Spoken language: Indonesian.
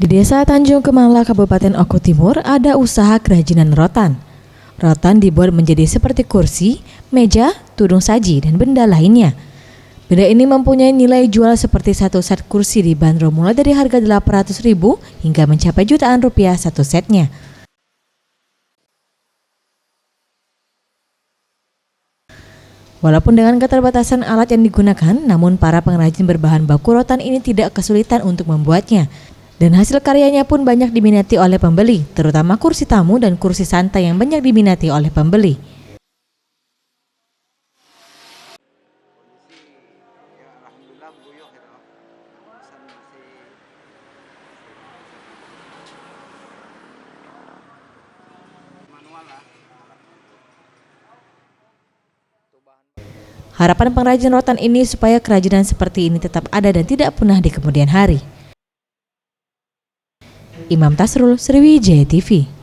Di Desa Tanjung Kemala, Kabupaten Oku Timur, ada usaha kerajinan rotan. Rotan dibuat menjadi seperti kursi, meja, tudung saji, dan benda lainnya. Benda ini mempunyai nilai jual seperti satu set kursi dibanderol mulai dari harga 800.000 hingga mencapai jutaan rupiah satu setnya. Walaupun dengan keterbatasan alat yang digunakan, namun para pengrajin berbahan baku rotan ini tidak kesulitan untuk membuatnya. Dan hasil karyanya pun banyak diminati oleh pembeli, terutama kursi tamu dan kursi santai yang banyak diminati oleh pembeli. Harapan pengrajin rotan ini supaya kerajinan seperti ini tetap ada dan tidak punah di kemudian hari. Imam Tasrul, Sriwijaya TV.